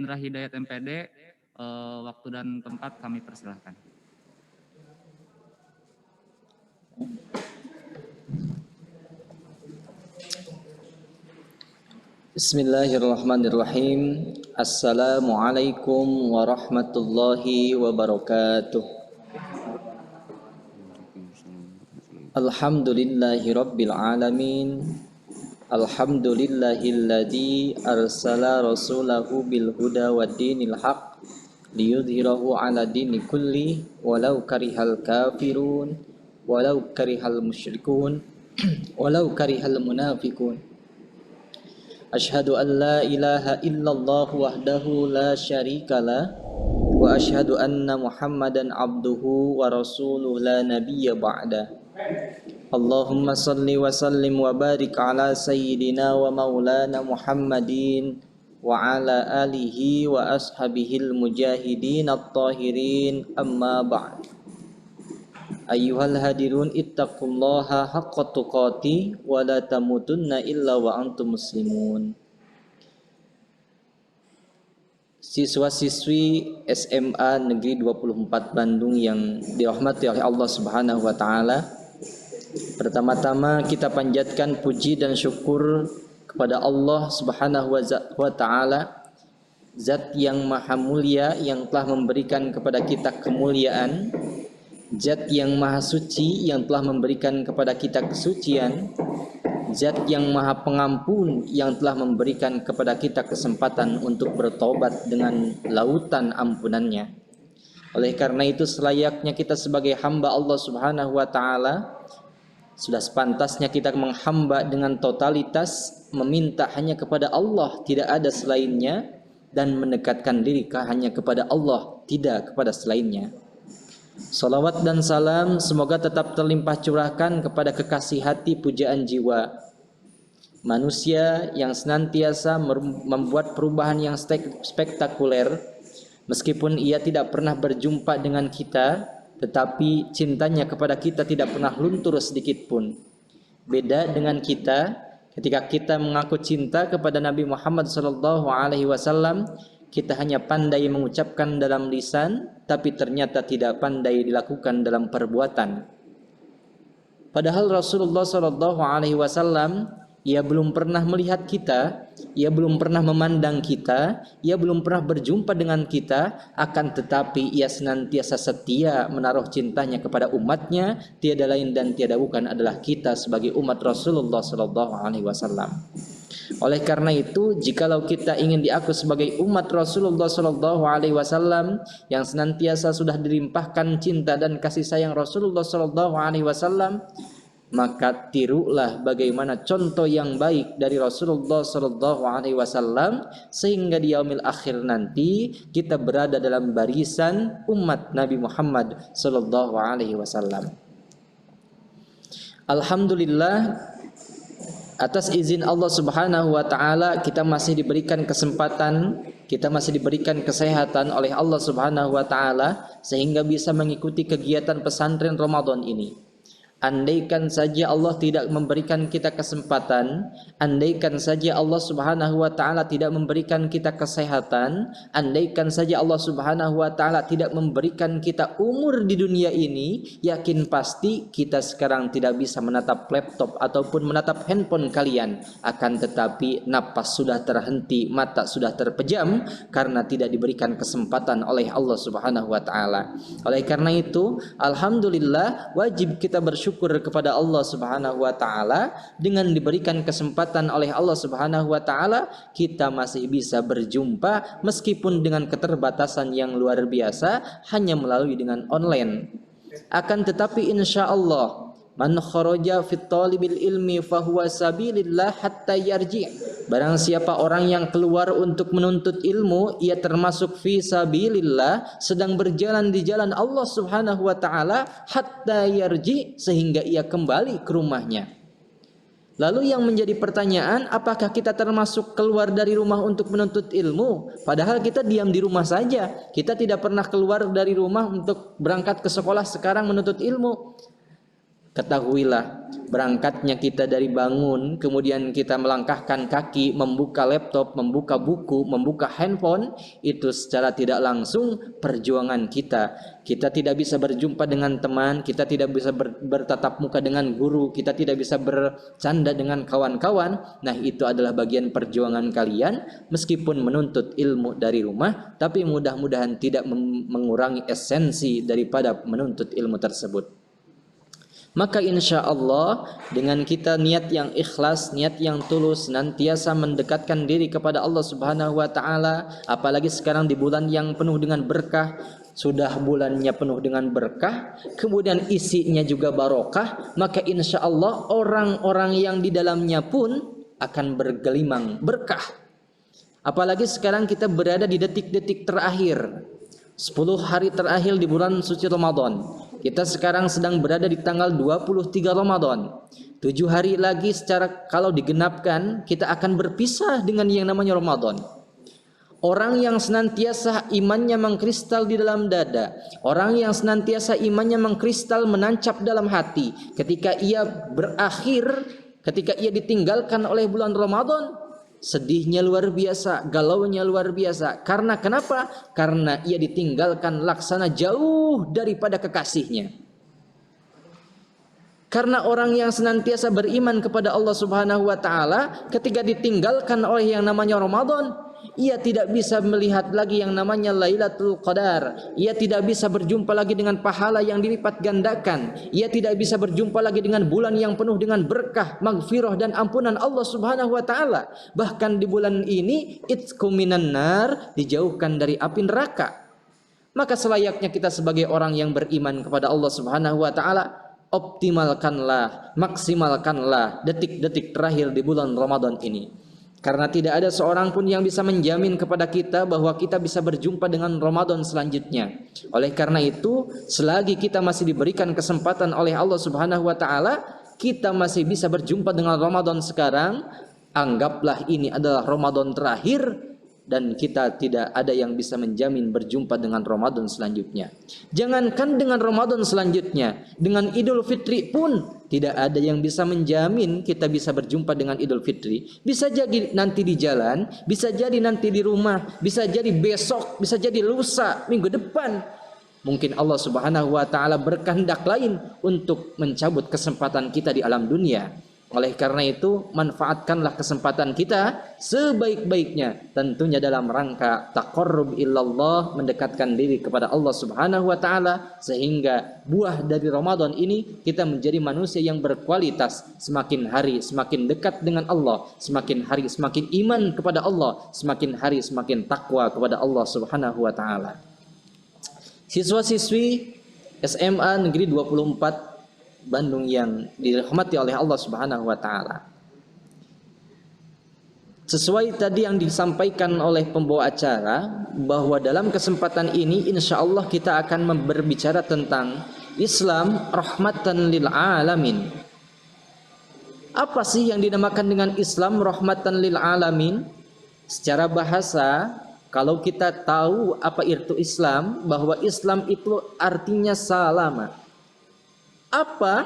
Indra Hidayat MPD. Waktu dan tempat kami persilahkan. Bismillahirrahmanirrahim. Assalamualaikum warahmatullahi wabarakatuh. Alhamdulillahi rabbil alamin. Alhamdulillahilladzi arsala rasulahu bil huda wa dinil haq liyudhhirahu ala dini kulli walau karihal kafirun walau karihal musyrikun walau karihal munafiqun. Ashhadu an la ilaha illallah wahdahu la syarikalah wa ashhadu anna Muhammadan abduhu wa rasuluhu la nabiyya ba'da. Allahumma salli wa sallim wa barik ala sayyidina wa maulana Muhammadin wa ala alihi wa ashabihil mujahidin at-tahirin, amma ba'd. Ayyuhal hadirun ittaqullaha haqqa tuqati wa la tamutunna illa wa antum muslimun. Siswa-siswi SMA Negeri 24 Bandung yang dirahmati oleh Allah Subhanahu wa taala, pertama-tama kita panjatkan puji dan syukur kepada Allah Subhanahu wa taala, Zat yang maha mulia yang telah memberikan kepada kita kemuliaan, Zat yang maha suci yang telah memberikan kepada kita kesucian, Zat yang maha pengampun yang telah memberikan kepada kita kesempatan untuk bertobat dengan lautan ampunannya. Oleh karena itu, selayaknya kita sebagai hamba Allah Subhanahu wa taala, sudah sepantasnya kita menghamba dengan totalitas, meminta hanya kepada Allah, tidak ada selainnya, dan mendekatkan diri hanya kepada Allah, tidak kepada selainnya. Salawat dan salam semoga tetap terlimpah curahkan kepada kekasih hati pujaan jiwa, manusia yang senantiasa membuat perubahan yang spektakuler, meskipun ia tidak pernah berjumpa dengan kita, tetapi cintanya kepada kita tidak pernah luntur sedikit pun. Beda dengan kita, ketika kita mengaku cinta kepada Nabi Muhammad SAW, kita hanya pandai mengucapkan dalam lisan, tapi ternyata tidak pandai dilakukan dalam perbuatan. Padahal Rasulullah SAW, ia belum pernah melihat kita, ia belum pernah memandang kita, ia belum pernah berjumpa dengan kita, akan tetapi ia senantiasa setia menaruh cintanya kepada umatnya, tiada lain dan tiada bukan adalah kita sebagai umat Rasulullah SAW. Oleh karena itu, jikalau kita ingin diaku sebagai umat Rasulullah SAW yang senantiasa sudah dilimpahkan cinta dan kasih sayang Rasulullah SAW, maka tirulah bagaimana contoh yang baik dari Rasulullah SAW, sehingga di yaumil akhir nanti kita berada dalam barisan umat Nabi Muhammad SAW. Alhamdulillah, atas izin Allah Subhanahu wa taala kita masih diberikan kesempatan, kita masih diberikan kesehatan oleh Allah Subhanahu wa taala sehingga bisa mengikuti kegiatan pesantren Ramadan ini. Andaikan saja Allah tidak memberikan kita kesempatan, andaikan saja Allah Subhanahu wa taala tidak memberikan kita kesehatan, andaikan saja Allah Subhanahu wa taala tidak memberikan kita umur di dunia ini, yakin pasti kita sekarang tidak bisa menatap laptop ataupun menatap handphone kalian. Akan tetapi napas sudah terhenti, mata sudah terpejam karena tidak diberikan kesempatan oleh Allah Subhanahu wa taala. Oleh karena itu, alhamdulillah, wajib kita bersyukur kepada Allah Subhanahu wa taala, dengan diberikan kesempatan oleh Allah Subhanahu wa taala kita masih bisa berjumpa meskipun dengan keterbatasan yang luar biasa, hanya melalui dengan online. Akan tetapi insyaallah, man kharaja fit talibil ilmi fahuwa sabilillah hatta yarji. Barang siapa orang yang keluar untuk menuntut ilmu, ia termasuk fi sabilillah, sedang berjalan di jalan Allah Subhanahu wa taala, hatta yarji, sehingga ia kembali ke rumahnya. Lalu yang menjadi pertanyaan, apakah kita termasuk keluar dari rumah untuk menuntut ilmu? Padahal kita diam di rumah saja. Kita tidak pernah keluar dari rumah untuk berangkat ke sekolah sekarang menuntut ilmu. Ketahuilah, berangkatnya kita dari bangun, kemudian kita melangkahkan kaki, membuka laptop, membuka buku, membuka handphone, itu secara tidak langsung perjuangan kita. Kita tidak bisa berjumpa dengan teman, kita tidak bisa bertatap muka dengan guru, kita tidak bisa bercanda dengan kawan-kawan. Nah, itu adalah bagian perjuangan kalian, meskipun menuntut ilmu dari rumah, tapi mudah-mudahan tidak mengurangi esensi daripada menuntut ilmu tersebut. Maka insya Allah dengan kita niat yang ikhlas, niat yang tulus, senantiasa mendekatkan diri kepada Allah Subhanahu wa Ta'ala, apalagi sekarang di bulan yang penuh dengan berkah, sudah bulannya penuh dengan berkah, kemudian isinya juga barokah, maka insya Allah orang-orang yang di dalamnya pun akan bergelimang berkah. Apalagi sekarang kita berada di detik-detik terakhir, 10 hari terakhir di bulan suci Ramadan. Kita sekarang sedang berada di tanggal 23 Ramadan. 7 hari lagi secara kalau digenapkan kita akan berpisah dengan yang namanya Ramadan. Orang yang senantiasa imannya mengkristal di dalam dada, orang yang senantiasa imannya mengkristal menancap dalam hati, ketika ia berakhir, ketika ia ditinggalkan oleh bulan Ramadan, sedihnya luar biasa, galaunya luar biasa. Karena kenapa? Karena ia ditinggalkan laksana jauh daripada kekasihnya. Karena orang yang senantiasa beriman kepada Allah Subhanahu wa Ta'ala, ketika ditinggalkan oleh yang namanya Ramadan, ia tidak bisa melihat lagi yang namanya Lailatul Qadar. Ia tidak bisa berjumpa lagi dengan pahala yang dilipat gandakan. Ia tidak bisa berjumpa lagi dengan bulan yang penuh dengan berkah, maghfirah dan ampunan Allah Subhanahu wa Ta'ala. Bahkan di bulan ini itqu minan nar, dijauhkan dari api neraka. Maka selayaknya kita sebagai orang yang beriman kepada Allah Subhanahu wa Ta'ala, optimalkanlah, maksimalkanlah detik-detik terakhir di bulan Ramadan ini. Karena tidak ada seorang pun yang bisa menjamin kepada kita bahwa kita bisa berjumpa dengan Ramadan selanjutnya. Oleh karena itu, selagi kita masih diberikan kesempatan oleh Allah Subhanahu wa Ta'ala, kita masih bisa berjumpa dengan Ramadan sekarang. Anggaplah ini adalah Ramadan terakhir, dan kita tidak ada yang bisa menjamin berjumpa dengan Ramadan selanjutnya. Jangankan dengan Ramadan selanjutnya, dengan Idul Fitri pun tidak ada yang bisa menjamin kita bisa berjumpa dengan Idul Fitri. Bisa jadi nanti di jalan, bisa jadi nanti di rumah, bisa jadi besok, bisa jadi lusa, minggu depan. Mungkin Allah Subhanahu wa Ta'ala berkehendak lain untuk mencabut kesempatan kita di alam dunia. Oleh karena itu, manfaatkanlah kesempatan kita sebaik-baiknya, tentunya dalam rangka taqarrub illallah, mendekatkan diri kepada Allah Subhanahu wa Ta'ala, sehingga buah dari Ramadan ini kita menjadi manusia yang berkualitas, semakin hari semakin dekat dengan Allah, semakin hari semakin iman kepada Allah, semakin hari semakin takwa kepada Allah Subhanahu wa Ta'ala. Siswa-siswi SMA Negeri 24 Bandung yang dirahmati oleh Allah Subhanahu wa Ta'ala, sesuai tadi yang disampaikan oleh pembawa acara, bahwa dalam kesempatan ini insya Allah kita akan berbicara tentang Islam rahmatan lil alamin. Apa sih yang dinamakan dengan Islam rahmatan lil alamin? Secara bahasa, kalau kita tahu apa itu Islam, bahwa Islam itu artinya salama. Apa?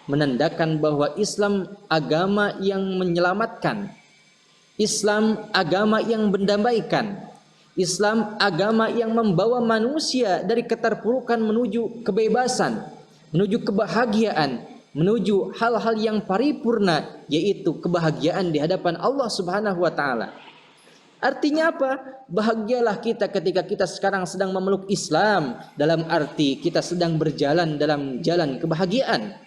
Menandakan bahwa Islam agama yang menyelamatkan, Islam agama yang mendamaikan, Islam agama yang membawa manusia dari keterpurukan menuju kebebasan, menuju kebahagiaan, menuju hal-hal yang paripurna, yaitu kebahagiaan di hadapan Allah Subhanahu wa Ta'ala. Artinya apa? Bahagialah kita ketika kita sekarang sedang memeluk Islam, dalam arti kita sedang berjalan dalam jalan kebahagiaan.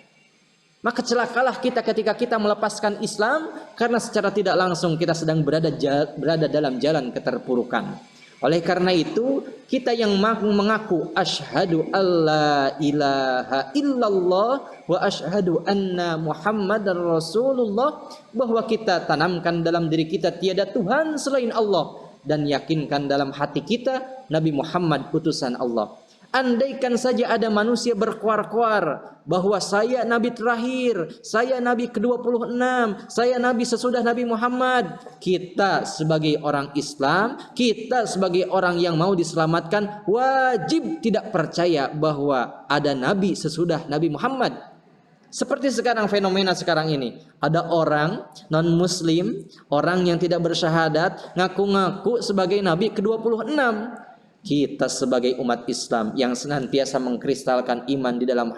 Maka celakalah kita ketika kita melepaskan Islam, karena secara tidak langsung kita sedang berada dalam jalan keterpurukan. Oleh karena itu, kita yang mengaku asyhadu alla ilaha illallah wa asyhadu anna Muhammadar Rasulullah, bahwa kita tanamkan dalam diri kita tiada Tuhan selain Allah, dan yakinkan dalam hati kita Nabi Muhammad utusan Allah. Andaikan saja ada manusia berkuar-kuar bahwa saya Nabi terakhir, saya Nabi ke-26, saya Nabi sesudah Nabi Muhammad, kita sebagai orang Islam, kita sebagai orang yang mau diselamatkan, wajib tidak percaya bahwa ada Nabi sesudah Nabi Muhammad. Seperti sekarang fenomena sekarang ini, ada orang non muslim, orang yang tidak bersyahadat ngaku-ngaku sebagai nabi ke-26. Kita sebagai umat Islam yang senantiasa mengkristalkan iman di dalam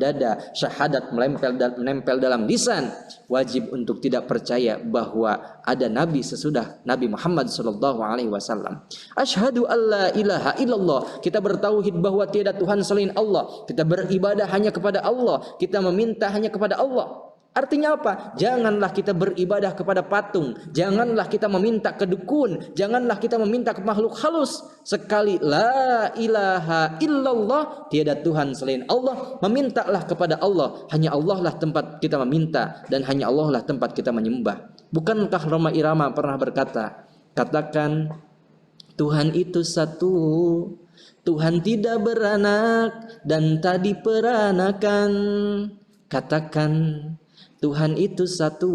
dada, syahadat menempel dalam lisan, wajib untuk tidak percaya bahwa ada nabi sesudah Nabi Muhammad SAW. Asyhadu alla ilaha illallah. Kita bertauhid bahwa tiada Tuhan selain Allah. Kita beribadah hanya kepada Allah. Kita meminta hanya kepada Allah. Artinya apa? Janganlah kita beribadah kepada patung, janganlah kita meminta ke dukun, janganlah kita meminta ke makhluk halus. Sekali la ilaha illallah, tiada Tuhan selain Allah, memintalah kepada Allah. Hanya Allah lah tempat kita meminta dan hanya Allah lah tempat kita menyembah. Bukankah Roma Irama pernah berkata, katakan Tuhan itu satu, Tuhan tidak beranak dan tak diperanakan. Katakan Tuhan itu satu,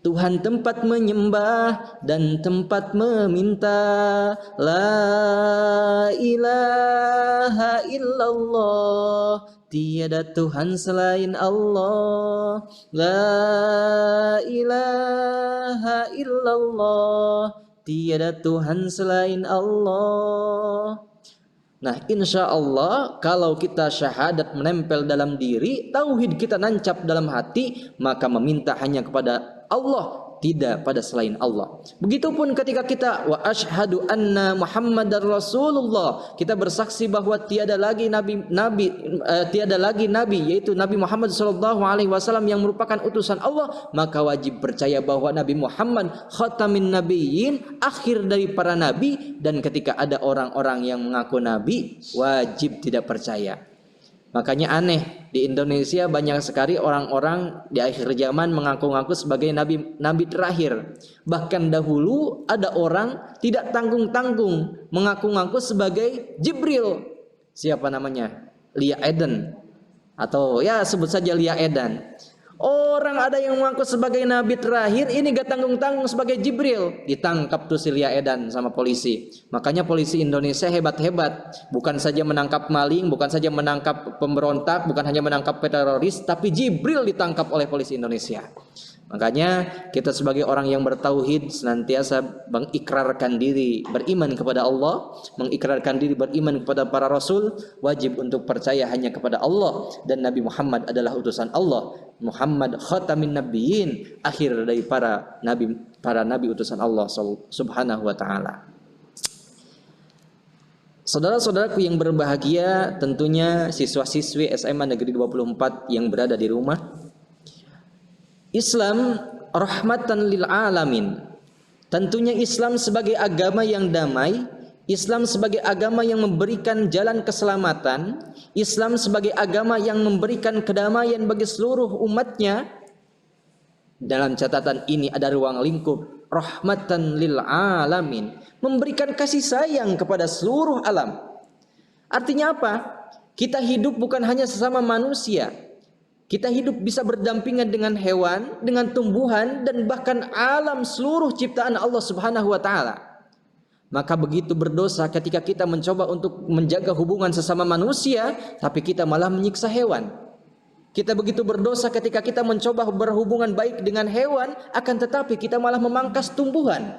Tuhan tempat menyembah dan tempat meminta. La ilaha illallah, tiada Tuhan selain Allah. La ilaha illallah, tiada Tuhan selain Allah. Nah, insya Allah kalau kita syahadat menempel dalam diri, tauhid kita nancap dalam hati, maka meminta hanya kepada Allah, tidak pada selain Allah. Begitupun ketika kita wa asyhadu anna Muhammadar Rasulullah, kita bersaksi bahwa tiada lagi nabi yaitu Nabi Muhammad SAW yang merupakan utusan Allah, maka wajib percaya bahwa Nabi Muhammad khatamin nabiyyin, akhir dari para nabi, dan ketika ada orang-orang yang mengaku nabi, wajib tidak percaya. Makanya aneh, di Indonesia banyak sekali orang-orang di akhir zaman mengaku-ngaku sebagai nabi terakhir. Bahkan dahulu ada orang tidak tanggung-tanggung mengaku-ngaku sebagai Jibril. Siapa namanya? Lia Eden, atau ya sebut saja Lia Eden. Orang ada yang mengaku sebagai nabi terakhir, ini gak tanggung-tanggung sebagai Jibril. Ditangkap tuh si Lia Edan sama polisi. Makanya polisi Indonesia hebat-hebat. Bukan saja menangkap maling, bukan saja menangkap pemberontak, bukan hanya menangkap teroris, tapi Jibril ditangkap oleh polisi Indonesia. Makanya kita sebagai orang yang bertauhid senantiasa mengikrarkan diri beriman kepada Allah, mengikrarkan diri beriman kepada para rasul, wajib untuk percaya hanya kepada Allah dan Nabi Muhammad adalah utusan Allah. Muhammad khatamin nabiyyin, akhir dari para nabi utusan Allah Subhanahu wa taala. Saudara-saudaraku yang berbahagia, tentunya siswa-siswi SMA Negeri 24 yang berada di rumah, Islam rahmatan lil alamin. Tentunya Islam sebagai agama yang damai, Islam sebagai agama yang memberikan jalan keselamatan, Islam sebagai agama yang memberikan kedamaian bagi seluruh umatnya. Dalam catatan ini ada ruang lingkup rahmatan lil alamin, memberikan kasih sayang kepada seluruh alam. Artinya apa? Kita hidup bukan hanya sesama manusia. Kita hidup bisa berdampingan dengan hewan, dengan tumbuhan, dan bahkan alam seluruh ciptaan Allah Subhanahu wa taala. Maka begitu berdosa ketika kita mencoba untuk menjaga hubungan sesama manusia, tapi kita malah menyiksa hewan. Kita begitu berdosa ketika kita mencoba berhubungan baik dengan hewan, akan tetapi kita malah memangkas tumbuhan.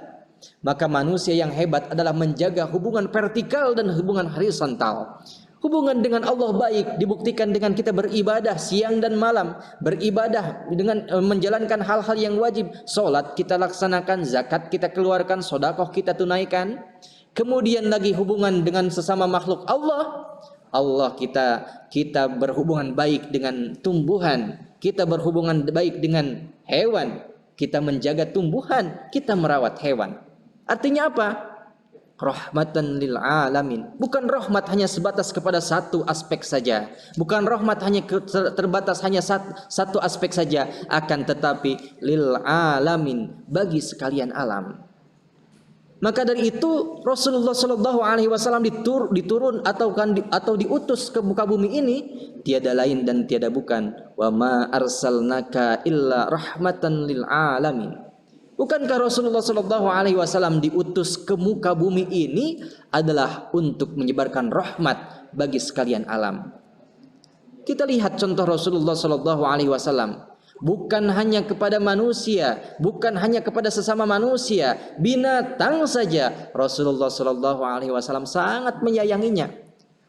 Maka manusia yang hebat adalah menjaga hubungan vertikal dan hubungan horizontal. Hubungan dengan Allah baik dibuktikan dengan kita beribadah siang dan malam, beribadah dengan menjalankan hal-hal yang wajib. Salat kita laksanakan, zakat kita keluarkan, sedekah kita tunaikan. Kemudian lagi hubungan dengan sesama makhluk Allah kita berhubungan baik dengan tumbuhan, kita berhubungan baik dengan hewan, kita menjaga tumbuhan, kita merawat hewan. Artinya apa? Rahmatan lil alamin. Bukan rahmat hanya sebatas kepada satu aspek saja. Bukan rahmat hanya terbatas hanya satu aspek saja, akan tetapi lil alamin, bagi sekalian alam. Maka dari itu Rasulullah Shallallahu Alaihi Wasallam diturun atau diutus ke muka bumi ini tiada lain dan tiada bukan wa ma arsalnaka illa rahmatan lil alamin. Bukankah Rasulullah Shallallahu Alaihi Wasallam diutus ke muka bumi ini adalah untuk menyebarkan rahmat bagi sekalian alam? Kita lihat contoh Rasulullah Shallallahu Alaihi Wasallam. Bukan hanya kepada manusia, bukan hanya kepada sesama manusia, binatang saja Rasulullah Shallallahu Alaihi Wasallam sangat menyayanginya.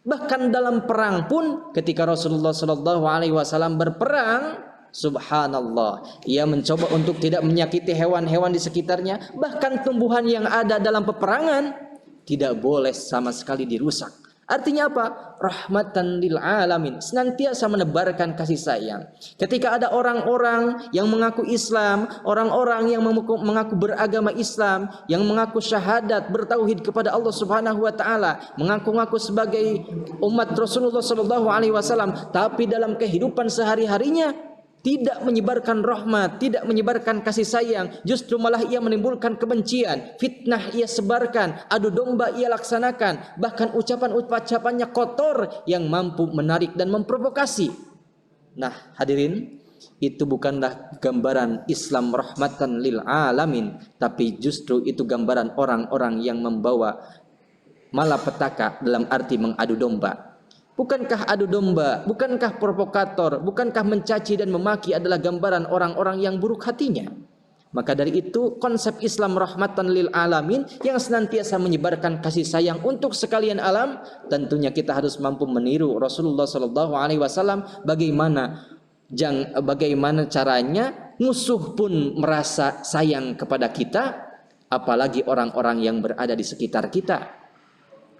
Bahkan dalam perang pun, ketika Rasulullah Shallallahu Alaihi Wasallam berperang, subhanallah, ia mencoba untuk tidak menyakiti hewan-hewan di sekitarnya. Bahkan tumbuhan yang ada dalam peperangan tidak boleh sama sekali dirusak. Artinya apa? Rahmatan lil alamin, senantiasa menebarkan kasih sayang. Ketika ada orang-orang yang mengaku Islam, orang-orang yang mengaku beragama Islam, yang mengaku syahadat, bertauhid kepada Allah Subhanahu wa taala, mengaku-ngaku sebagai umat Rasulullah sallallahu alaihi wasallam, tapi dalam kehidupan sehari-harinya tidak menyebarkan rahmat, tidak menyebarkan kasih sayang, justru malah ia menimbulkan kebencian, fitnah ia sebarkan, adu domba ia laksanakan, bahkan ucapan-ucapannya kotor yang mampu menarik dan memprovokasi. Nah, hadirin, itu bukanlah gambaran Islam rahmatan lil alamin, tapi justru itu gambaran orang-orang yang membawa malapetaka dalam arti mengadu domba. Bukankah adu domba, bukankah provokator, bukankah mencaci dan memaki adalah gambaran orang-orang yang buruk hatinya? Maka dari itu konsep Islam rahmatan lil alamin yang senantiasa menyebarkan kasih sayang untuk sekalian alam, tentunya kita harus mampu meniru Rasulullah sallallahu alaihi wasallam. Bagaimana caranya musuh pun merasa sayang kepada kita, apalagi orang-orang yang berada di sekitar kita.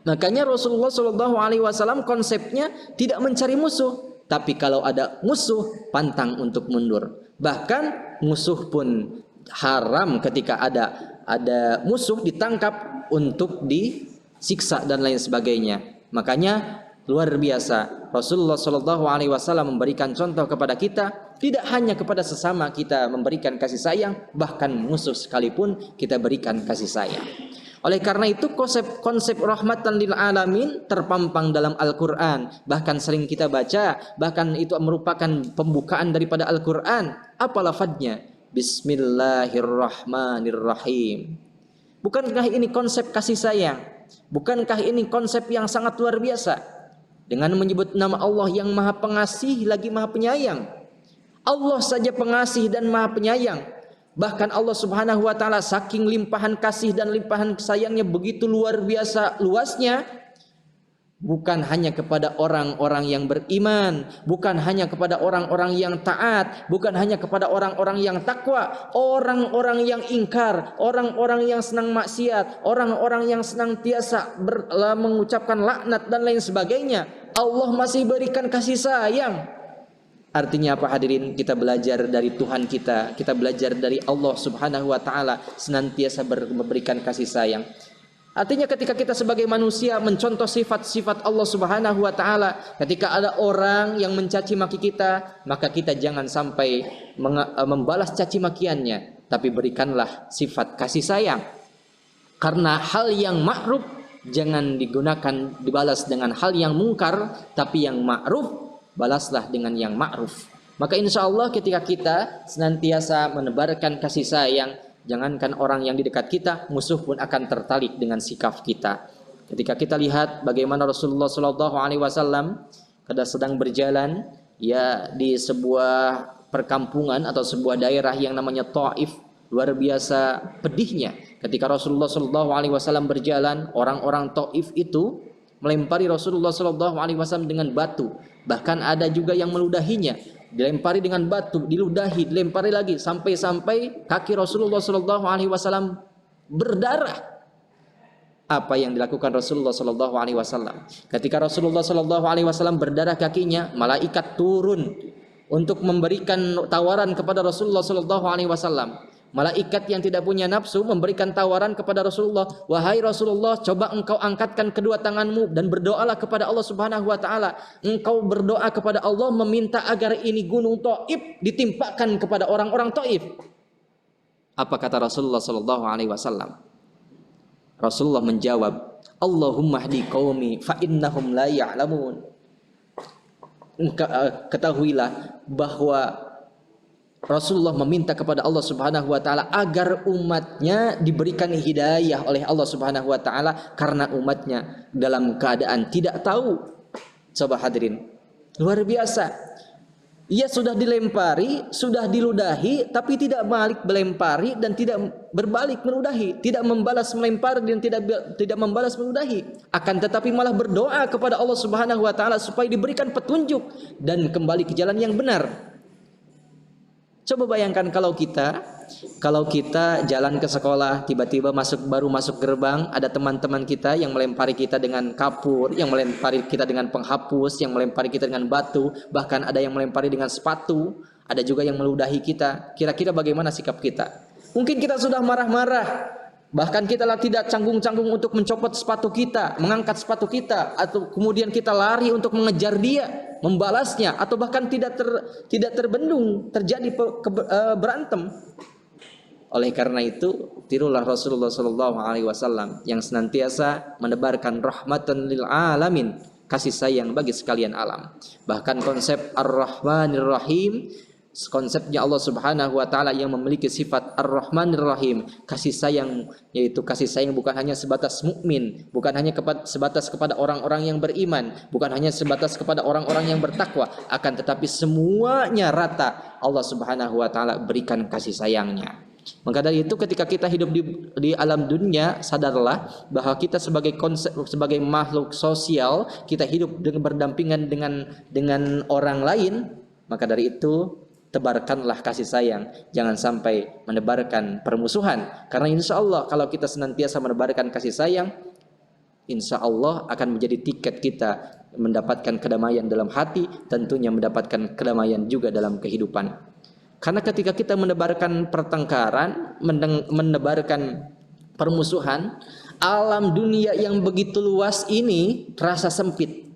Makanya Rasulullah Shallallahu Alaihi Wasallam konsepnya tidak mencari musuh, tapi kalau ada musuh pantang untuk mundur. Bahkan musuh pun haram ketika ada musuh ditangkap untuk disiksa dan lain sebagainya. Makanya luar biasa Rasulullah Shallallahu Alaihi Wasallam memberikan contoh kepada kita, tidak hanya kepada sesama kita memberikan kasih sayang, bahkan musuh sekalipun kita berikan kasih sayang. Oleh karena itu konsep rahmatan lil alamin terpampang dalam Al-Quran. Bahkan sering kita baca, bahkan itu merupakan pembukaan daripada Al-Quran. Apa lafadznya? Bismillahirrahmanirrahim. Bukankah ini konsep kasih sayang? Bukankah ini konsep yang sangat luar biasa? Dengan menyebut nama Allah yang maha pengasih lagi maha penyayang. Allah saja pengasih dan maha penyayang. Bahkan Allah Subhanahu wa taala saking limpahan kasih dan limpahan sayangnya begitu luar biasa luasnya, bukan hanya kepada orang-orang yang beriman, bukan hanya kepada orang-orang yang taat, bukan hanya kepada orang-orang yang takwa, orang-orang yang ingkar, orang-orang yang senang maksiat, orang-orang yang senantiasa mengucapkan laknat dan lain sebagainya, Allah masih berikan kasih sayang. Artinya apa hadirin? Kita belajar dari Tuhan kita belajar dari Allah Subhanahu wa taala senantiasa memberikan kasih sayang. Artinya ketika kita sebagai manusia mencontoh sifat-sifat Allah Subhanahu wa taala, ketika ada orang yang mencaci maki kita, maka kita jangan sampai membalas caci makiannya, tapi berikanlah sifat kasih sayang. Karena hal yang ma'ruf jangan dibalas dengan hal yang mungkar, tapi yang ma'ruf balaslah dengan yang ma'ruf. Maka insya Allah ketika kita senantiasa menebarkan kasih sayang, jangankan orang yang di dekat kita, musuh pun akan tertarik dengan sikap kita. Ketika kita lihat bagaimana Rasulullah Shallallahu Alaihi Wasallam kada sedang berjalan ya di sebuah perkampungan atau sebuah daerah yang namanya Taif, luar biasa pedihnya ketika Rasulullah Shallallahu Alaihi Wasallam berjalan, orang-orang Taif itu melempari Rasulullah Shallallahu Alaihi Wasallam dengan batu. Bahkan ada juga yang meludahinya, dilempari dengan batu, diludahi, dilempari lagi, sampai-sampai kaki Rasulullah Shallallahu Alaihi Wasallam berdarah. Apa yang dilakukan Rasulullah Shallallahu Alaihi Wasallam? Ketika Rasulullah Shallallahu Alaihi Wasallam berdarah kakinya, malaikat turun untuk memberikan tawaran kepada Rasulullah Shallallahu Alaihi Wasallam. Malaikat yang tidak punya nafsu memberikan tawaran kepada Rasulullah, wahai Rasulullah, coba engkau angkatkan kedua tanganmu dan berdoalah kepada Allah Subhanahu wa taala. Engkau berdoa kepada Allah meminta agar ini gunung Taif ditimpakan kepada orang-orang Taif. Apa kata Rasulullah sallallahu alaihi wasallam? Rasulullah menjawab, Allahumma hdi qaumi fa innahum la ya'lamun. Ketahuilah bahwa Rasulullah meminta kepada Allah Subhanahu wa taala agar umatnya diberikan hidayah oleh Allah Subhanahu wa taala karena umatnya dalam keadaan tidak tahu. Coba hadirin, Luar biasa. Ia sudah dilempari, sudah diludahi, tapi tidak balik melempari dan tidak berbalik meludahi, tidak membalas melempari dan tidak membalas meludahi. Akan tetapi malah berdoa kepada Allah Subhanahu wa taala supaya diberikan petunjuk dan kembali ke jalan yang benar. Coba bayangkan kalau kita jalan ke sekolah, tiba-tiba baru masuk gerbang, ada teman-teman kita yang melempari kita dengan kapur, yang melempari kita dengan penghapus, yang melempari kita dengan batu, bahkan ada yang melempari dengan sepatu, ada juga yang meludahi kita. Kira-kira bagaimana sikap kita? Mungkin kita sudah marah-marah, bahkan kita tidak canggung-canggung untuk mencopot sepatu kita, mengangkat sepatu kita, atau kemudian kita lari untuk mengejar dia, membalasnya, atau bahkan tidak terbendung, terjadi berantem. Oleh karena itu, tirulah Rasulullah SAW yang senantiasa menebarkan rahmatan lil alamin, kasih sayang bagi sekalian alam. Bahkan konsep Ar-Rahmanir Rahim, konsepnya Allah Subhanahu wa taala yang memiliki sifat Ar-Rahmanir Rahim, kasih sayang, yaitu kasih sayang bukan hanya sebatas mukmin, bukan hanya sebatas kepada orang-orang yang beriman, bukan hanya sebatas kepada orang-orang yang bertakwa, akan tetapi semuanya rata Allah Subhanahu wa taala berikan kasih sayangnya. Maka dari itu ketika kita hidup di alam dunia, sadarlah bahwa kita sebagai makhluk sosial, kita hidup berdampingan dengan orang lain. Maka dari itu tebarkanlah kasih sayang, jangan sampai menebarkan permusuhan. Karena insya Allah kalau kita senantiasa menebarkan kasih sayang, insya Allah akan menjadi tiket kita mendapatkan kedamaian dalam hati, tentunya mendapatkan kedamaian juga dalam kehidupan. Karena ketika kita menebarkan pertengkaran, menebarkan permusuhan, alam dunia yang begitu luas ini terasa sempit.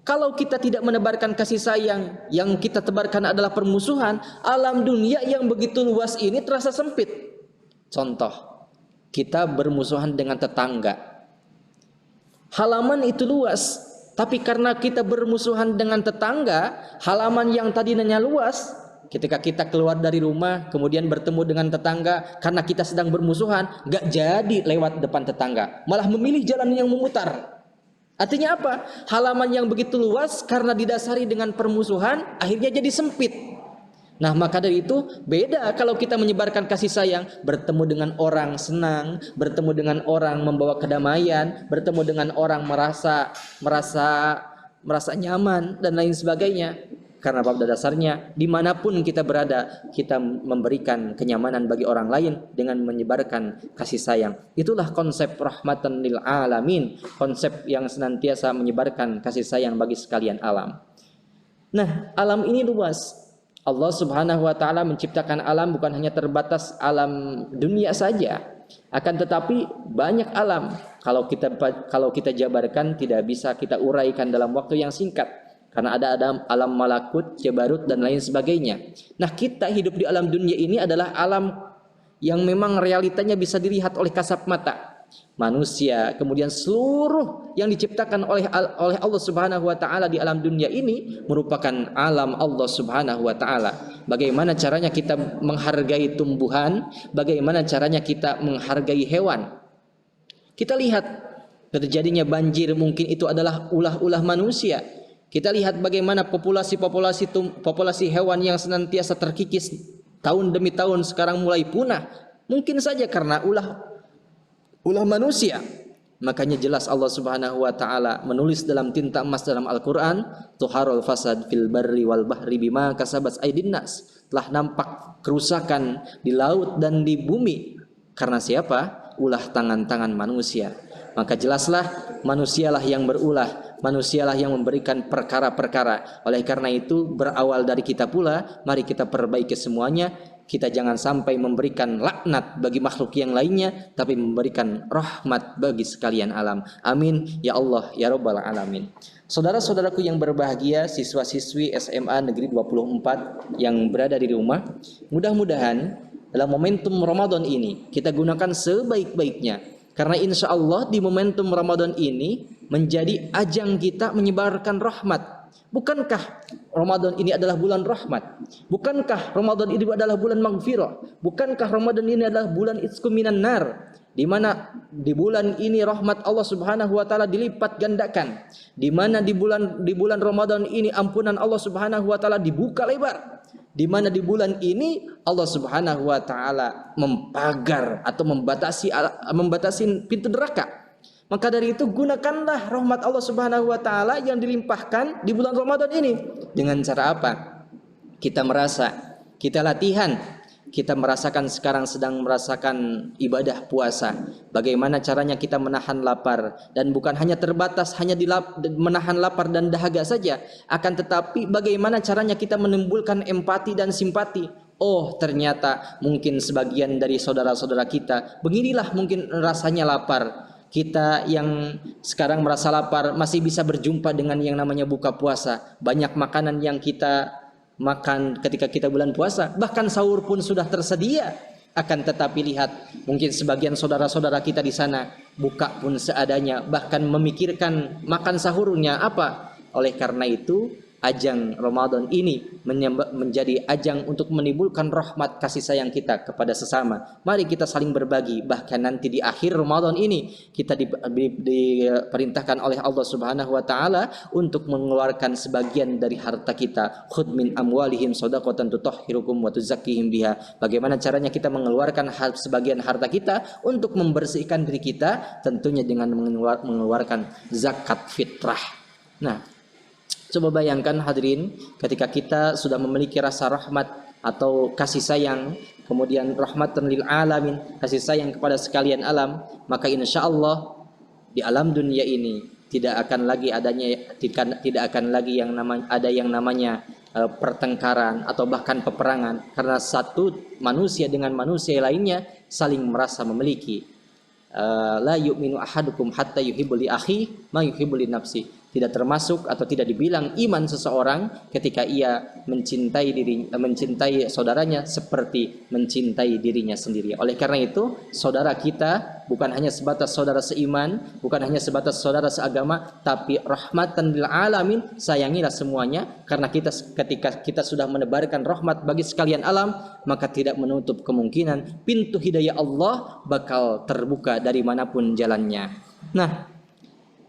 Kalau kita tidak menebarkan kasih sayang, yang kita tebarkan adalah permusuhan, alam dunia yang begitu luas ini terasa sempit. Contoh, kita bermusuhan dengan tetangga. Halaman itu luas, tapi karena kita bermusuhan dengan tetangga, halaman yang tadinya luas, ketika kita keluar dari rumah, kemudian bertemu dengan tetangga, karena kita sedang bermusuhan, gak jadi lewat depan tetangga, malah memilih jalan yang memutar. Artinya apa? Halaman yang begitu luas karena didasari dengan permusuhan, akhirnya jadi sempit. Nah, maka dari itu beda kalau kita menyebarkan kasih sayang, bertemu dengan orang senang, bertemu dengan orang membawa kedamaian, bertemu dengan orang merasa nyaman dan lain sebagainya. Karena pada dasarnya dimanapun kita berada, kita memberikan kenyamanan bagi orang lain dengan menyebarkan kasih sayang. Itulah konsep rahmatan lil alamin, konsep yang senantiasa menyebarkan kasih sayang bagi sekalian alam. Nah, alam ini luas. Allah Subhanahu wa taala menciptakan alam bukan hanya terbatas alam dunia saja, akan tetapi banyak alam. Kalau kita jabarkan tidak bisa kita uraikan dalam waktu yang singkat. Karena ada alam malakut, jabarut dan lain sebagainya. Nah, kita hidup di alam dunia ini adalah alam yang memang realitanya bisa dilihat oleh kasat mata. Manusia, kemudian seluruh yang diciptakan oleh Allah Subhanahu wa taala di alam dunia ini merupakan alam Allah Subhanahu wa taala. Bagaimana caranya kita menghargai tumbuhan, bagaimana caranya kita menghargai hewan. Kita lihat terjadinya banjir, mungkin itu adalah ulah-ulah manusia. Kita lihat bagaimana populasi hewan yang senantiasa terkikis tahun demi tahun sekarang mulai punah. Mungkin saja karena ulah manusia. Makanya jelas Allah Subhanahu wa taala menulis dalam tinta emas dalam Al-Qur'an, "Tuharul fasad fil barri wal bahri bima kasabat aydin nas." Telah nampak kerusakan di laut dan di bumi karena siapa? Ulah tangan-tangan manusia. Maka jelaslah manusialah yang berulah, manusialah yang memberikan perkara-perkara. Oleh karena itu berawal dari kita pula, mari kita perbaiki semuanya. Kita jangan sampai memberikan laknat bagi makhluk yang lainnya, tapi memberikan rahmat bagi sekalian alam. Amin ya Allah ya Rabbal alamin. Saudara-saudaraku yang berbahagia, siswa-siswi SMA Negeri 24 yang berada di rumah, mudah-mudahan dalam momentum Ramadan ini kita gunakan sebaik-baiknya. Karena insya Allah di momentum Ramadan ini menjadi ajang kita menyebarkan rahmat. Bukankah Ramadan ini adalah bulan rahmat? Bukankah Ramadan ini adalah bulan maghfirah? Bukankah Ramadan ini adalah bulan itqu minan nar? di mana di bulan ini rahmat Allah Subhanahu wa taala dilipat gandakan, di mana di bulan Ramadan ini ampunan Allah Subhanahu wa taala dibuka lebar, di mana di bulan ini Allah Subhanahu wa taala mempagar atau membatasi pintu neraka. Maka dari itu gunakanlah rahmat Allah Subhanahu wa taala yang dilimpahkan di bulan Ramadan ini. Dengan cara apa? Kita merasa, kita latihan, kita sekarang sedang merasakan ibadah puasa. Bagaimana caranya kita menahan lapar, dan bukan hanya terbatas hanya menahan lapar dan dahaga saja, akan tetapi bagaimana caranya kita menimbulkan empati dan simpati. Oh, ternyata mungkin sebagian dari saudara-saudara kita beginilah mungkin rasanya lapar. Kita yang sekarang merasa lapar masih bisa berjumpa dengan yang namanya buka puasa. Banyak makanan yang kita makan ketika kita bulan puasa, bahkan sahur pun sudah tersedia. Akan tetapi lihat, mungkin sebagian saudara-saudara kita di sana buka pun seadanya, bahkan memikirkan makan sahurnya apa. Oleh karena itu, ajang Ramadan ini menjadi ajang untuk menimbulkan rahmat kasih sayang kita kepada sesama. Mari kita saling berbagi. Bahkan nanti di akhir Ramadan ini kita diperintahkan oleh Allah Subhanahu wa taala untuk mengeluarkan sebagian dari harta kita. Khudh min amwalihim shadaqatan tutahhirukum wa tuzakkihim biha. Bagaimana caranya kita mengeluarkan sebagian harta kita untuk membersihkan diri kita? Tentunya dengan mengeluarkan zakat fitrah. Nah, coba bayangkan hadirin, ketika kita sudah memiliki rasa rahmat atau kasih sayang, kemudian rahmatan lil alamin, kasih sayang kepada sekalian alam, maka insya Allah di alam dunia ini tidak akan lagi ada yang namanya pertengkaran atau bahkan peperangan, karena satu manusia dengan manusia lainnya saling merasa memiliki. La yu'minu ahadukum hatta yuhibbu li akhi ma yuhibbu li nafsi. Tidak termasuk atau tidak dibilang iman seseorang ketika ia mencintai saudaranya seperti mencintai dirinya sendiri. Oleh karena itu, saudara kita bukan hanya sebatas saudara seiman, bukan hanya sebatas saudara seagama, tapi rahmatan lil alamin. Sayangilah semuanya, karena ketika kita sudah menebarkan rahmat bagi sekalian alam, maka tidak menutup kemungkinan pintu hidayah Allah bakal terbuka dari manapun jalannya. Nah,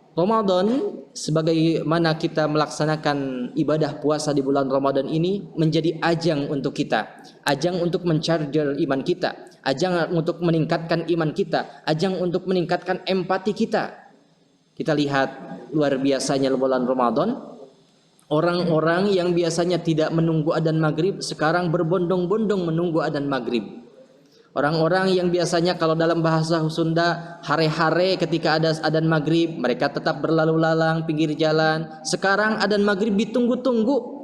Ramadan, sebagaimana kita melaksanakan ibadah puasa di bulan Ramadan ini, menjadi ajang untuk kita, ajang untuk mencharger iman kita, ajang untuk meningkatkan iman kita, ajang untuk meningkatkan empati kita. Kita lihat luar biasanya bulan Ramadan, orang-orang yang biasanya tidak menunggu adzan maghrib sekarang berbondong-bondong menunggu adzan maghrib. Orang-orang yang biasanya kalau dalam bahasa Sunda hare-hare ketika ada adzan maghrib, mereka tetap berlalu lalang pinggir jalan. Sekarang adzan maghrib ditunggu-tunggu.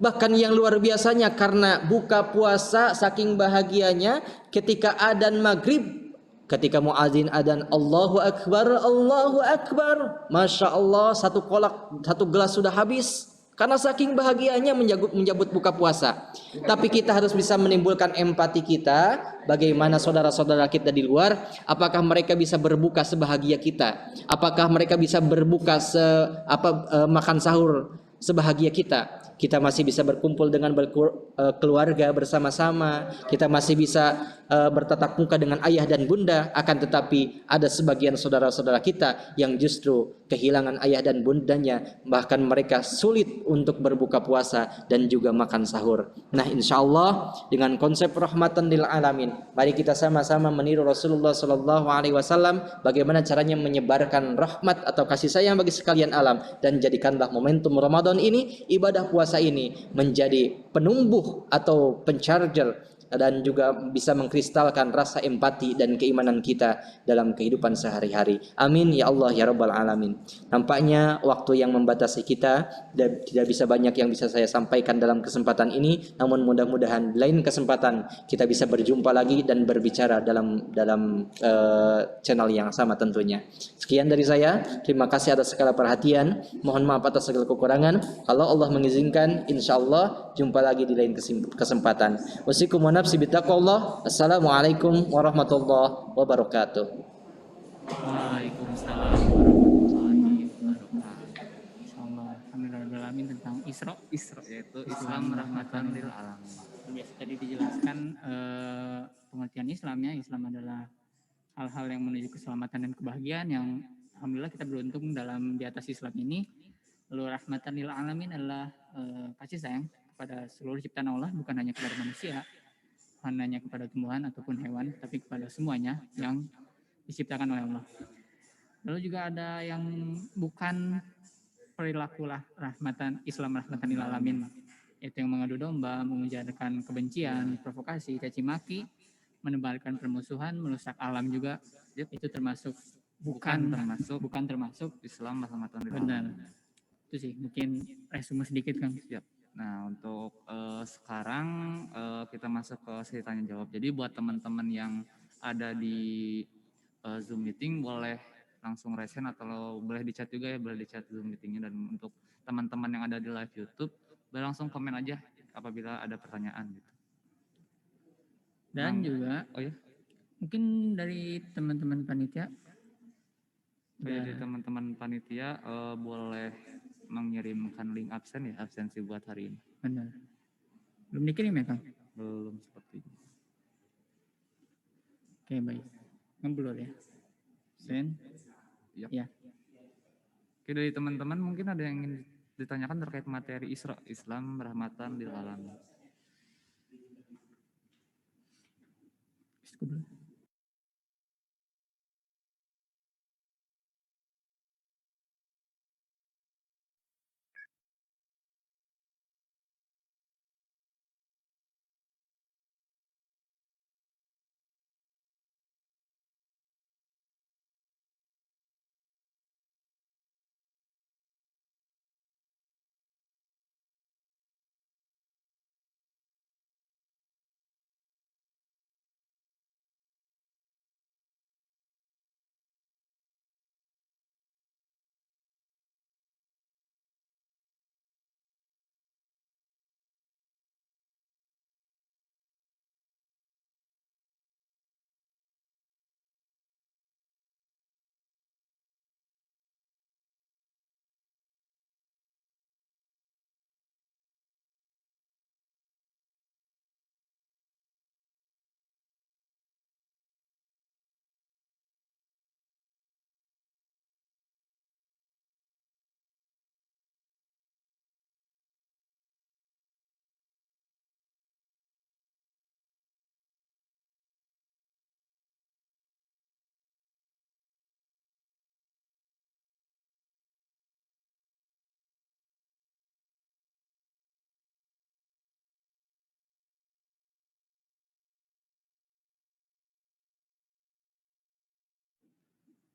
Bahkan yang luar biasanya, karena buka puasa saking bahagianya ketika adzan maghrib, ketika muazin adzan Allahu Akbar, Allahu Akbar, Masya Allah, satu gelas sudah habis. Karena saking bahagianya menyambut buka puasa. Tapi kita harus bisa menimbulkan empati kita. Bagaimana saudara-saudara kita di luar, apakah mereka bisa berbuka sebahagia kita? Apakah mereka bisa berbuka makan sahur sebahagia kita? Kita masih bisa berkumpul dengan keluarga bersama-sama. Kita masih bisa bertatap muka dengan ayah dan bunda. Akan tetapi ada sebagian saudara-saudara kita yang justru kehilangan ayah dan bundanya, bahkan mereka sulit untuk berbuka puasa dan juga makan sahur. Nah, insya Allah dengan konsep rahmatan lil alamin, mari kita sama-sama meniru Rasulullah Sallallahu Alaihi Wasallam bagaimana caranya menyebarkan rahmat atau kasih sayang bagi sekalian alam, dan jadikanlah momentum Ramadan ini, ibadah puasa ini menjadi penumbuh atau pencharger dan juga bisa mengkristalkan rasa empati dan keimanan kita dalam kehidupan sehari-hari. Amin ya Allah ya Rabbal Alamin. Nampaknya waktu yang membatasi kita, dan tidak bisa banyak yang bisa saya sampaikan dalam kesempatan ini, namun mudah-mudahan lain kesempatan kita bisa berjumpa lagi dan berbicara dalam channel yang sama tentunya. Sekian dari saya, terima kasih atas segala perhatian, mohon maaf atas segala kekurangan. Kalau Allah mengizinkan, insya Allah jumpa lagi di lain kesempatan. Wassalamualaikum nafsi bitaqwallah. Assalamualaikum warahmatullahi wabarakatuh. Waalaikumsalam warahmatullahi wabarakatuh. Insyaallah alhamdulillahirabbil tentang Isra yaitu Islam rahmatan lil alamin. Biasa tadi dijelaskan pengertian Islamnya. Islam adalah hal-hal yang menuju keselamatan dan kebahagiaan yang alhamdulillah kita beruntung dalam di atas Islam ini. Lalu rahmatan lil alamin adalah kasih sayang kepada seluruh ciptaan Allah, bukan hanya kepada manusia, bukan hanya kepada tumbuhan ataupun hewan, tapi kepada semuanya yang diciptakan oleh Allah. Lalu juga ada yang bukan perilaku rahmatan lil alamin, yaitu yang mengadu domba, mengujarkan kebencian, provokasi, caci maki, menebarkan permusuhan, merusak alam juga. Itu termasuk bukan termasuk Islam rahmatan lil benar. alamin. Itu sih mungkin resume sedikit Kang. Siap. Nah, untuk sekarang kita masuk ke sesi tanya jawab. Jadi buat teman-teman yang ada di Zoom meeting boleh langsung resen atau boleh di chat juga ya, boleh di chat Zoom meetingnya. Dan untuk teman-teman yang ada di live YouTube boleh langsung komen aja apabila ada pertanyaan gitu. Dan juga oh ya, mungkin dari teman-teman panitia dari teman-teman panitia boleh mengirimkan link absensi buat hari ini. benar. Belum dikirim ya Kang? Belum sepertinya. Oke baik. Ngeblur ya. Sen. Yap. Ya. Oke, dari teman-teman mungkin ada yang ingin ditanyakan terkait materi Isra, Islam rahmatan lil alamin.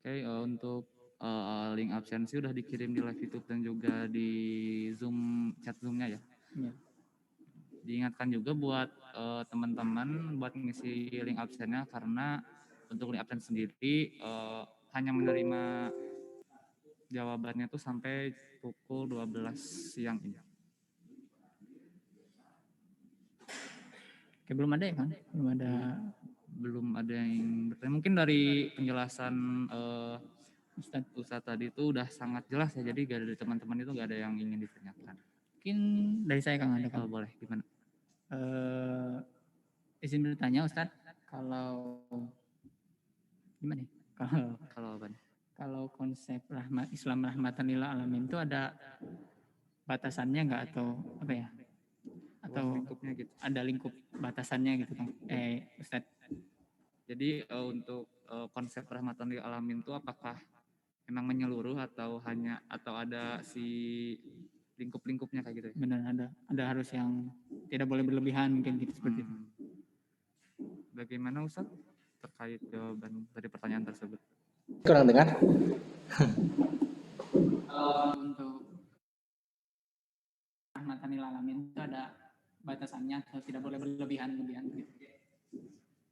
Oke, untuk link absensi udah dikirim di live YouTube dan juga di Zoom, chat Zoom-nya ya. Ya. Diingatkan juga buat teman-teman buat ngisi link absennya, karena untuk link absen sendiri hanya menerima jawabannya tuh sampai pukul 12 siang ini. Oke, belum ada ya Kang? Belum ada yang bertanya. Mungkin dari penjelasan Ustadz tadi itu udah sangat jelas ya, jadi dari teman-teman itu gak ada yang ingin ditanyakan. Mungkin dari saya Kang ada Kang. Boleh, gimana? Izin bertanya Ustadz, kalau gimana ya? Kalau apa nih? Kalau konsep Islam rahmatan lil alamin itu ada batasannya nggak atau apa ya? Atau lingkupnya gitu. ada lingkup batasannya gitu Kang? Ustadz. Jadi untuk konsep rahmatan lil alamin itu apakah memang menyeluruh atau ada si lingkup-lingkupnya kayak gitu ya? Benar, ada harus yang tidak boleh berlebihan mungkin gitu seperti itu. Bagaimana Ustadz terkait jawaban dari pertanyaan tersebut? Kurang dengar? Untuk rahmatan lil alamin itu ada batasannya atau tidak boleh berlebihan gitu.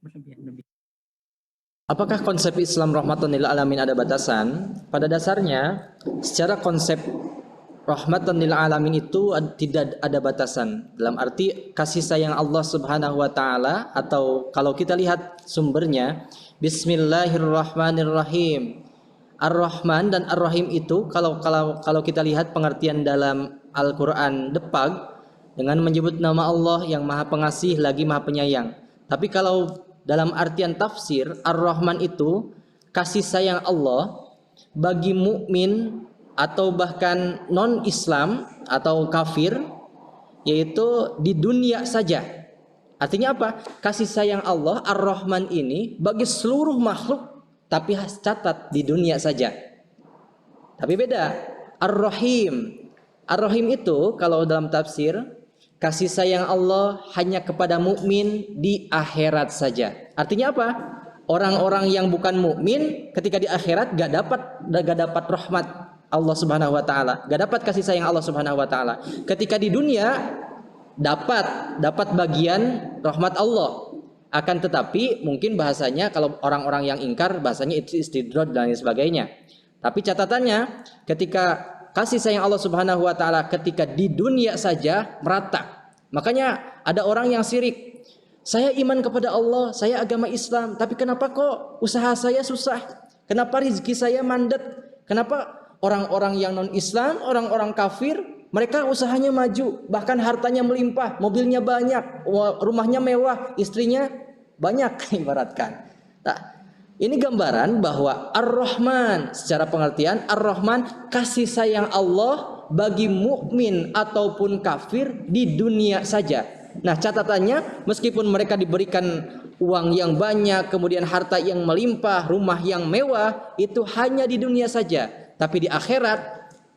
Berlebihan. Apakah konsep Islam rahmatan lil alamin ada batasan? Pada dasarnya, secara konsep rahmatan lil alamin itu tidak ada batasan. Dalam arti kasih sayang Allah Subhanahu wa taala, atau kalau kita lihat sumbernya, Bismillahirrahmanirrahim. Ar-Rahman dan Ar-Rahim itu kalau kita lihat pengertian dalam Al-Qur'an depan dengan menyebut nama Allah yang Maha Pengasih lagi Maha Penyayang. Tapi kalau dalam artian tafsir, Ar-Rahman itu kasih sayang Allah bagi mukmin atau bahkan non-Islam atau kafir, yaitu di dunia saja. Artinya apa? Kasih sayang Allah Ar-Rahman ini bagi seluruh makhluk, tapi catat di dunia saja. Tapi beda. Ar-Rahim. Ar-Rahim itu kalau dalam tafsir, kasih sayang Allah hanya kepada mukmin di akhirat saja. Artinya apa? Orang-orang yang bukan mukmin ketika di akhirat gak dapat rahmat Allah Subhanahu wa taala, gak dapat kasih sayang Allah Subhanahu wa taala. Ketika di dunia dapat bagian rahmat Allah. Akan tetapi mungkin bahasanya kalau orang-orang yang ingkar bahasanya istidraj dan lain sebagainya. Tapi catatannya ketika kasih sayang Allah Subhanahu wa taala ketika di dunia saja merata. Makanya ada orang yang syirik. Saya iman kepada Allah, saya agama Islam, tapi kenapa kok usaha saya susah? Kenapa rezeki saya mandet? Kenapa orang-orang yang non-Islam, orang-orang kafir, mereka usahanya maju, bahkan hartanya melimpah, mobilnya banyak, rumahnya mewah, istrinya banyak ibaratkan. Nah, ini gambaran bahwa Ar-Rahman secara pengertian Ar-Rahman kasih sayang Allah bagi mukmin ataupun kafir di dunia saja. Nah, catatannya meskipun mereka diberikan uang yang banyak, kemudian harta yang melimpah, rumah yang mewah, itu hanya di dunia saja. Tapi di akhirat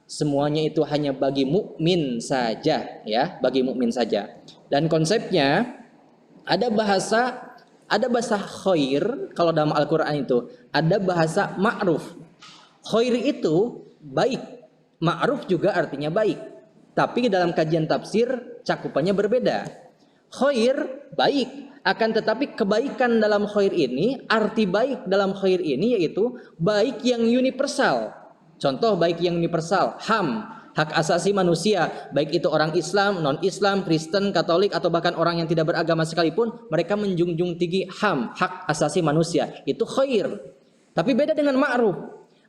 semuanya itu hanya bagi mukmin saja, ya, bagi mukmin saja. Dan konsepnya ada bahasa khair kalau dalam Al-Qur'an itu, ada bahasa ma'ruf. Khair itu baik, ma'ruf juga artinya baik. Tapi dalam kajian tafsir cakupannya berbeda. Khair baik, akan tetapi kebaikan dalam khair ini, arti baik dalam khair ini yaitu baik yang universal. Contoh baik yang universal, HAM, hak asasi manusia, baik itu orang Islam, non-Islam, Kristen, Katolik, atau bahkan orang yang tidak beragama sekalipun, mereka menjunjung tinggi HAM, hak asasi manusia. Itu khair. Tapi beda dengan ma'ruf.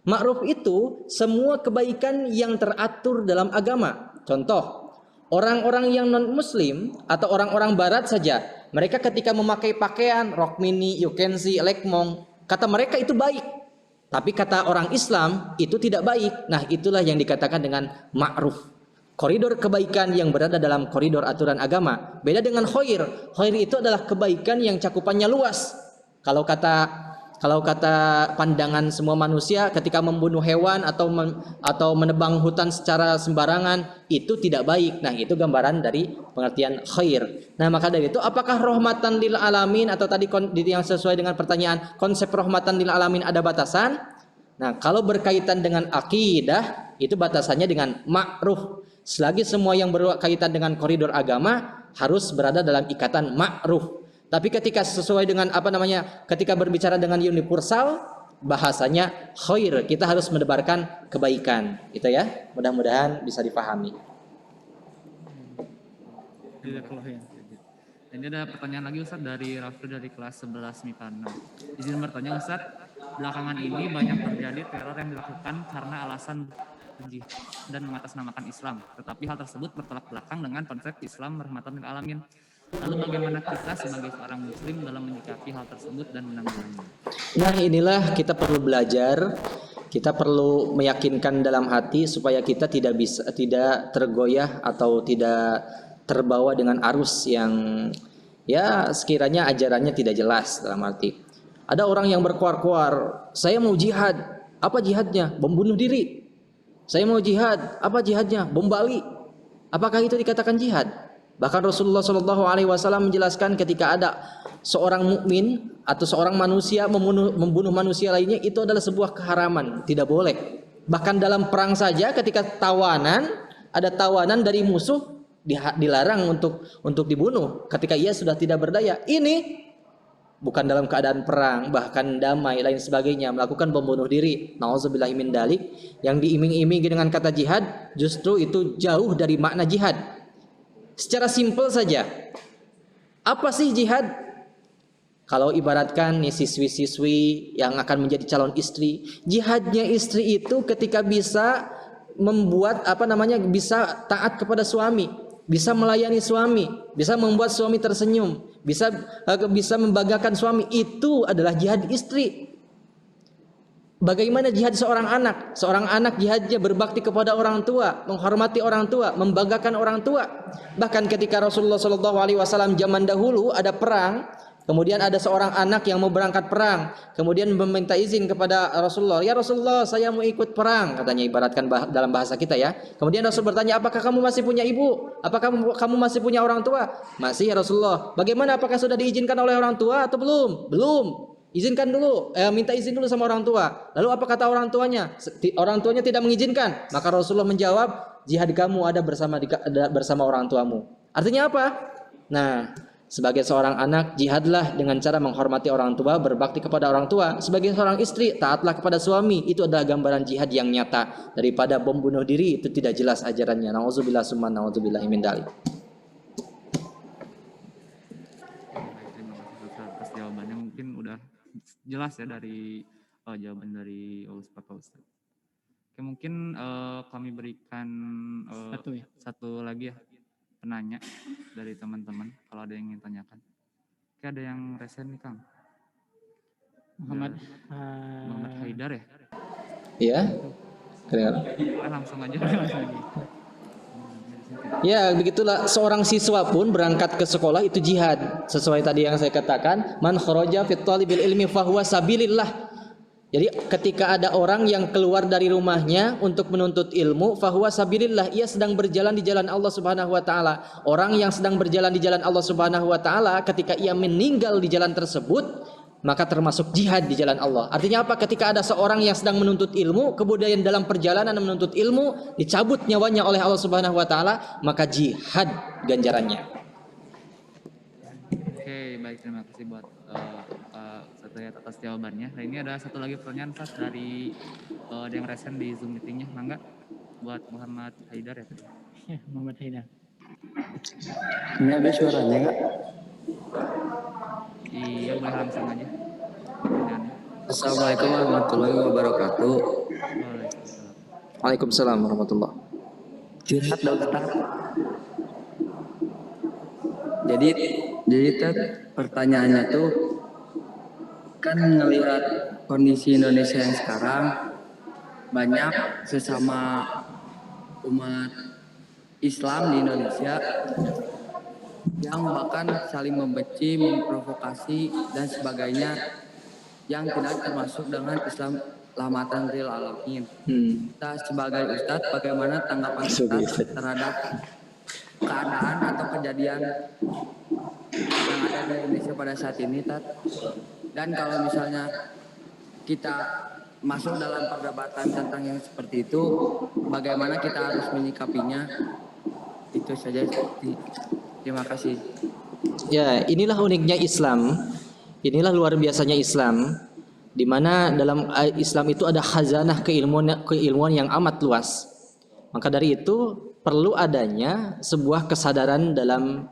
Ma'ruf itu semua kebaikan yang teratur dalam agama. Contoh, orang-orang yang non-Muslim atau orang-orang Barat saja, mereka ketika memakai pakaian, rok mini, yukensi, lekmong, kata mereka itu baik. Tapi kata orang Islam itu tidak baik. Nah, itulah yang dikatakan dengan ma'ruf. Koridor kebaikan yang berada dalam koridor aturan agama. Beda dengan khair. Khair itu adalah kebaikan yang cakupannya luas. Kalau kata pandangan semua manusia, ketika membunuh hewan atau menebang hutan secara sembarangan, itu tidak baik. Nah, itu gambaran dari pengertian khair. Nah, maka dari itu, apakah rahmatan lil alamin atau tadi yang sesuai dengan pertanyaan, konsep rahmatan lil alamin ada batasan? Nah, kalau berkaitan dengan akidah, itu batasannya dengan ma'ruf. Selagi semua yang berkaitan dengan koridor agama harus berada dalam ikatan ma'ruf. Tapi ketika sesuai dengan ketika berbicara dengan universal, bahasanya khair, kita harus menebarkan kebaikan, gitu ya. Mudah-mudahan bisa dipahami. Ini ada pertanyaan lagi Ustadz dari Raffi dari kelas 11 MIPA 6. Izin bertanya Ustadz, belakangan ini banyak terjadi teror yang dilakukan karena alasan jihad dan mengatasnamakan Islam. Tetapi hal tersebut bertolak belakang dengan konsep Islam rahmatan lil alamin. Lalu bagaimana kita sebagai seorang muslim dalam menyikapi hal tersebut dan menanggulanginya? Nah, inilah kita perlu belajar, kita perlu meyakinkan dalam hati supaya kita tidak tergoyah atau tidak terbawa dengan arus yang ya sekiranya ajarannya tidak jelas. Dalam arti ada orang yang berkuar-kuar, saya mau jihad. Apa jihadnya? Bom bunuh diri. Saya mau jihad. Apa jihadnya? Bom Bali. Apakah itu dikatakan jihad? Bahkan Rasulullah SAW menjelaskan ketika ada seorang mukmin atau seorang manusia membunuh manusia lainnya, itu adalah sebuah keharaman, tidak boleh. Bahkan dalam perang saja ketika ada tawanan dari musuh, dilarang untuk dibunuh ketika ia sudah tidak berdaya. Ini bukan dalam keadaan perang, bahkan damai lain sebagainya, melakukan bom bunuh diri. Nauzubillahi min dalik. Yang diiming-imingi dengan kata jihad, justru itu jauh dari makna jihad. Secara simpel saja, apa sih jihad? Kalau ibaratkan nih siswi-siswi yang akan menjadi calon istri, jihadnya istri itu ketika bisa membuat bisa taat kepada suami. bisa melayani suami, bisa membuat suami tersenyum, bisa membanggakan suami, itu adalah jihad istri. Bagaimana jihad seorang anak? Seorang anak jihadnya berbakti kepada orang tua, menghormati orang tua, membanggakan orang tua. Bahkan ketika Rasulullah SAW zaman dahulu ada perang, kemudian ada seorang anak yang mau berangkat perang, kemudian meminta izin kepada Rasulullah, ya Rasulullah, saya mau ikut perang, katanya, ibaratkan dalam bahasa kita ya. Kemudian Rasul bertanya, apakah kamu masih punya ibu? Apakah kamu masih punya orang tua? Masih ya Rasulullah. Bagaimana, apakah sudah diizinkan oleh orang tua atau belum? Belum. Izinkan dulu, minta izin dulu sama orang tua. Lalu apa kata orang tuanya? Orang tuanya tidak mengizinkan. Maka Rasulullah menjawab, jihad kamu ada bersama orang tuamu. Artinya apa? Nah, sebagai seorang anak, jihadlah dengan cara menghormati orang tua, berbakti kepada orang tua. Sebagai seorang istri, taatlah kepada suami. Itu adalah gambaran jihad yang nyata. Daripada bom bunuh diri, itu tidak jelas ajarannya. Nauzubillah summa nauzubillah min dzalik. Terima kasih Ustaz atas jawabannya, mungkin udah jelas ya dari jawaban dari Ustaz. Oke, mungkin kami berikan satu lagi ya penanya dari teman-teman kalau ada yang ingin tanyakan. Oke, ada yang resen nih Kang. Muhammad Haidar ya? Iya. Langsung aja. Ya, begitulah seorang siswa pun berangkat ke sekolah itu jihad. Sesuai tadi yang saya katakan, man kharaja fit talibil ilmi fahuwa sabilillah. Jadi ketika ada orang yang keluar dari rumahnya untuk menuntut ilmu, fahuwa sabilillah, ia sedang berjalan di jalan Allah Subhanahu wa taala. Orang yang sedang berjalan di jalan Allah Subhanahu wa taala, ketika ia meninggal di jalan tersebut, maka termasuk jihad di jalan Allah. Artinya apa? Ketika ada seorang yang sedang menuntut ilmu, kemudian dalam perjalanan menuntut ilmu dicabut nyawanya oleh Allah Subhanahu wa taala, maka jihad ganjarannya. Oke, baik, terima kasih buat Ustaz atas jawabannya. Nah, ini ada satu lagi pertanyaan Ustaz dari ada yang resen di Zoom meetingnya, mangga buat Muhammad Haidar ya. Ya, Muhammad Haidar. Ini ada suaranya nggak? Iya, boleh langsung aja. Assalamualaikum warahmatullahi wabarakatuh. Waalaikumsalam warahmatullahi. Curhat dong Ustaz. Jadi Ted, pertanyaannya tuh kan ngelihat kondisi Indonesia yang sekarang, banyak sesama umat Islam di Indonesia yang bahkan saling membenci, memprovokasi dan sebagainya, yang tidak termasuk dengan Islam rahmatan lil alamin. Kita sebagai Ustadz, bagaimana tanggapan Ustadz terhadap keadaan atau kejadian yang ada di Indonesia pada saat ini, Tat? Dan kalau misalnya kita masuk dalam perdebatan tentang yang seperti itu, bagaimana kita harus menyikapinya? Itu saja. Terima kasih. Ya, inilah uniknya Islam. Inilah luar biasanya Islam, di mana dalam Islam itu ada khazanah keilmuan yang amat luas. Maka dari itu perlu adanya sebuah kesadaran dalam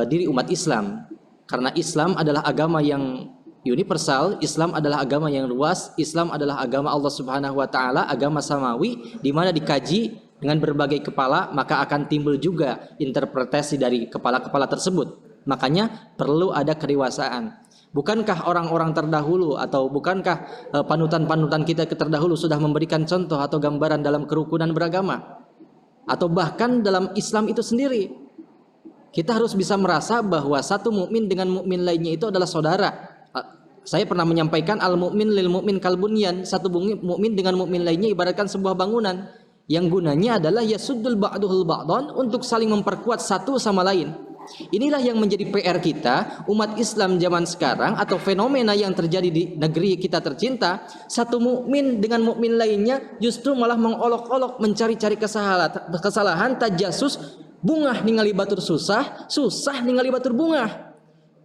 diri umat Islam. Karena Islam adalah agama yang universal, Islam adalah agama yang luas, Islam adalah agama Allah Subhanahu wa taala, agama samawi, di mana dikaji dengan berbagai kepala, maka akan timbul juga interpretasi dari kepala-kepala tersebut. Makanya perlu ada kedewasaan. Bukankah orang-orang terdahulu atau bukankah panutan-panutan kita terdahulu sudah memberikan contoh atau gambaran dalam kerukunan beragama? Atau bahkan dalam Islam itu sendiri, kita harus bisa merasa bahwa satu mukmin dengan mukmin lainnya itu adalah saudara. Saya pernah menyampaikan al-mu'min lil mu'min kal bunyan. Satu mukmin dengan mukmin lainnya ibaratkan sebuah bangunan yang gunanya adalah yasuddul ba'duhul ba'dan, untuk saling memperkuat satu sama lain. Inilah yang menjadi PR kita umat Islam zaman sekarang, atau fenomena yang terjadi di negeri kita tercinta. Satu mukmin dengan mukmin lainnya justru malah mengolok-olok, mencari-cari kesalahan, tajasus, bungah ningali batur susah, susah ningali batur bungah.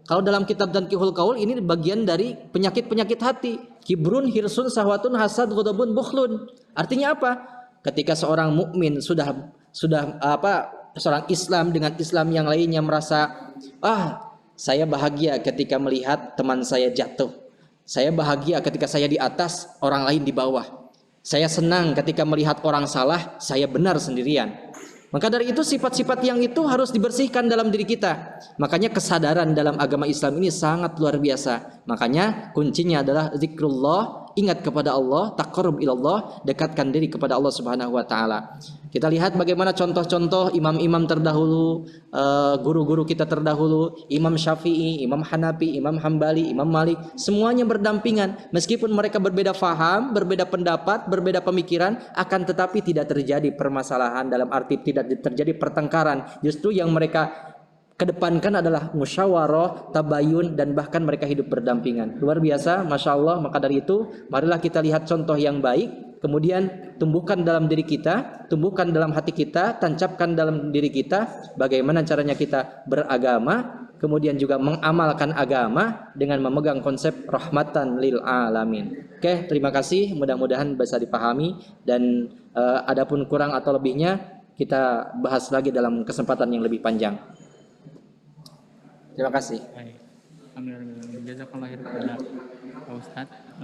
Kalau dalam kitab Tanqihul Qaul, ini bagian dari penyakit-penyakit hati. Kibrun, hirsun, sahwatun, hasad, ghadabun, bukhlun. Artinya apa? Ketika seorang mukmin sudah seorang Islam dengan Islam yang lainnya merasa, saya bahagia ketika melihat teman saya jatuh. Saya bahagia ketika saya di atas, orang lain di bawah. Saya senang ketika melihat orang salah, saya benar sendirian. Maka dari itu sifat-sifat yang itu harus dibersihkan dalam diri kita. Makanya kesadaran dalam agama Islam ini sangat luar biasa. Makanya kuncinya adalah zikrullah, ingat kepada Allah, taqarrub ilallah, dekatkan diri kepada Allah Subhanahu wa taala. Kita lihat bagaimana contoh-contoh imam-imam terdahulu, guru-guru kita terdahulu, Imam Syafi'i, Imam Hanafi, Imam Hambali, Imam Malik, semuanya berdampingan. Meskipun mereka berbeda faham, berbeda pendapat, berbeda pemikiran, akan tetapi tidak terjadi permasalahan, dalam arti tidak terjadi pertengkaran. Justru yang mereka kedepankan adalah musyawarah, tabayun, dan bahkan mereka hidup berdampingan. Luar biasa, Masya Allah. Maka dari itu, marilah kita lihat contoh yang baik, kemudian tumbuhkan dalam diri kita, tumbuhkan dalam hati kita, tancapkan dalam diri kita bagaimana caranya kita beragama, kemudian juga mengamalkan agama dengan memegang konsep rahmatan lil alamin. Oke, terima kasih, mudah-mudahan bisa dipahami, dan adapun kurang atau lebihnya kita bahas lagi dalam kesempatan yang lebih panjang. Terima kasih. Baik. Alhamdulillah. Jazakallah khairan kepada Pak Ustadz.